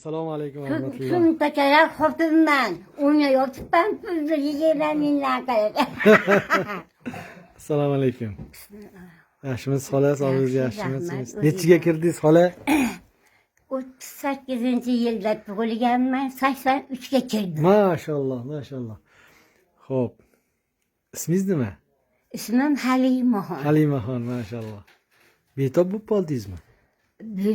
Assalomu alaykum va rahmatulloh. Shunchalar xotinman. Uni yotibman, pulni yegamaninglar qilib. Assalomu alaykum. Yaxshimiz, xola, sog'ingiz yaxshimisiz? Nechiga kirdingiz, xola? 38-yilda tug'ilganman, 83 ga kirdim. Maşallah, maşallah. Xo'p. İsmingiz nima? Ismim Halimaxon. Halimaxon, maşallah. Betob bo'lib qoldingizmi? Bu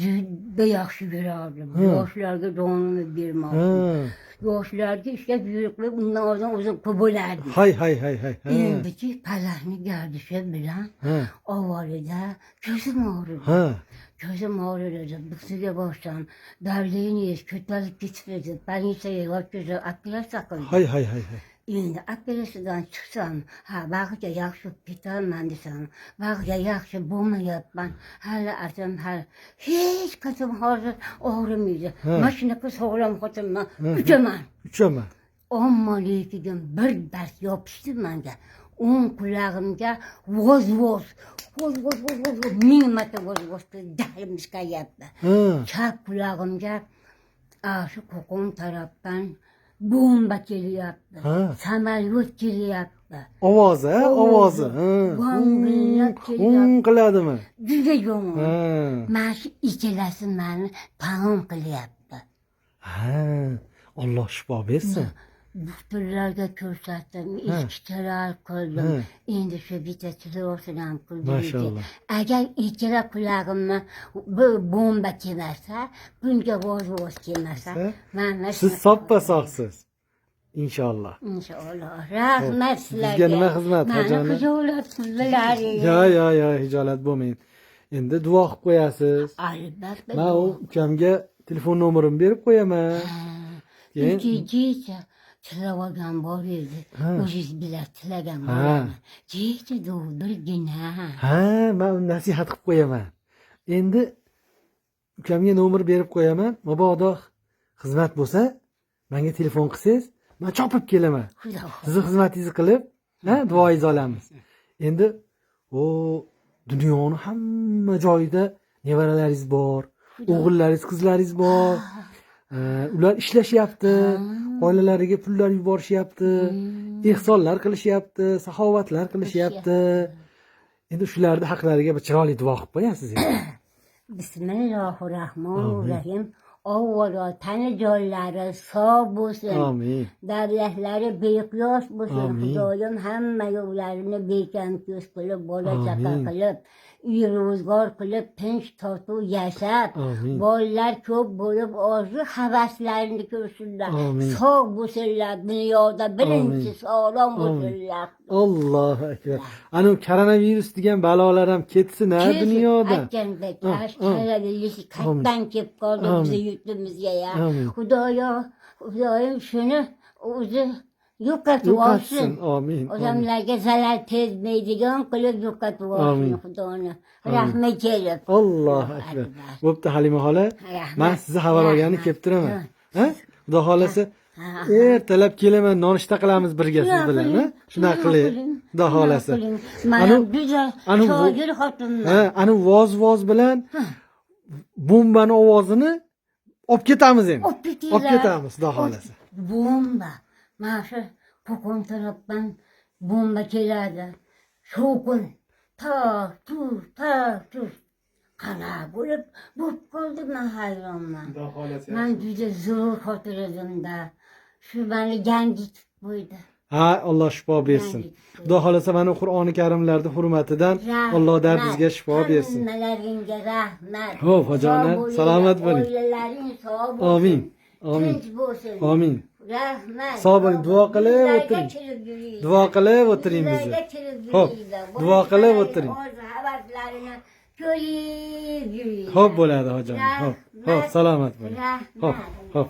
juda yaxshi ko'rardim. Yoshlarga jonimni bermoqdim. Yoshlarga ishlab yurib, undan oldin o'zim ko'p bo'lardim. Hay. Endiki palakni gardishi bilan avvalida ko'zim og'ridi. Ko'zim og'ridi. Biqsiga borsam, davleniya ko'tarilib ketibdi. Больницаga yotqizib, operatsiya qildi. Hay. Endi operatsiyadan chiqsam, bag'riga yaxshi ketaman desam, bag'riga yaxshi bo'lmayapman. Hali atam hech qachon hozir og'rimaydi. Mana shunaqa sog'lom xotinman, uchaman. Ammo lekin bir dars yopishdi menga. O'ng qulog'imga voz ming marta voz jahlim chiqayapti. Chap qulog'imga shu qo'qon tarafdan bomba kelyapti. Samolyot kelyapti. Ovozi. Qiladimi? Juda yomon. Mana shu ikkalasi meni tamom qilyapti. Alloh shifo bersin. Doktorlarga ko'rsatdim, ishchilar qildim. Endi shu bitta tilosidan qildim. Maşallah. Agar ikkala qulog'imni bomba kelmasa, bunga voz kelmasa, mana Siz soppa sog'siz. İnşallah. inshaalloh. Rahmat sizlarga. Bizga nima xizmat, Mani xo'jani? hijolat qildilaring. Ya, hijolat bo'lmang. Endi duo qilib qo'yasiz. Albatta. Men u ukamga telefon nomerimni berib qo'yaman. Keyin Kecha tilavagan bor edi. O'zingiz bilan tilagan bor. Kecha birgina. men nasihat qilib qo'yaman. Endi ukamga nomer berib qo'yaman. Mabodo xizmat bo'lsa, menga telefon qilsangiz, men chopib kelaman. Sizni xizmatingizni qilib, duoingizni olamiz. Endi dunyoning hamma joyida nevaralaringiz bor, o'g'illaringiz, qizlaringiz bor. Ular ishlashyapti, oilalariga pullar yuborishyapti, ehsonlar qilishyapti, saxovatlar qilishyapti. Endi shularning haqlariga bir chiroyli duo qilib qo'yasiz endi. Bismillahirrohmanirrohim. Avvalo tani joylari sog' bo'lsin. Amin. Davlatlari beqiyos bo'lsin. Xudoyim hamma yo'llarini bekan ko'z qilib, bola chaqa qilib, uy ro'zg'or qilib, tinch totuv yashab, bolalar ko'p bo'lib, orzu havaslarini ko'rsinlar. Sog' bo'lsinlar, dunyoda birinchi sog'lom bo'lsinlar. Allohu akbar. Ana koronavirus degan balolar ham ketsin dunyoda. Aytgandek, koronavirus qayerdan kelib qoldi bizning yurtimizga ya. Xudoyim shuni o'zi yo'qotib olsin. Amin. Odamlarga zarar tegmaydigan qilib yo'qotib olsin Xudoni. Rahmat kelib. Allohu akbar. Bo'pti Halima xola. Men sizni xabar olgani kelib turaman. Xudo xolasa ertalab kelaman, nonushta qilamiz birga siz bilan, Shunaqa qiling. Xudo xolasa. Mana juda shoir xotinman. Ani voz bilan bombani ovozini olib ketamiz endi. Olib ketamiz, Xudo xolasa. Bomba. Mana shu qo'qon tarafdan bomba keladi. Shovqin. Tur. Qana bo'lib qoldi, men hayronman. Men juda zo'r xotirajimda. Shu meni gangitib qo'ydi. Alloh shifo bersin. Xudo xolasa mana Qur'oni Karimlarda hurmatidan Alloh dardingizga shifo bersin. Hammalaringga rahmat. Xo'p, xo'janim, salomat bo'ling. Oilalaring sog' bo'lsin. Amin. Tinch bo'lsin. Amin. Rahmat. Sog' bo'ling, duo qilib o'tiring. Duo qilib o'tiring bizni. Xo'p, duo qilib o'tiring. Xo'p bo'ladi, xo'janim. Xo'p, salomat bo'ling. Xo'p.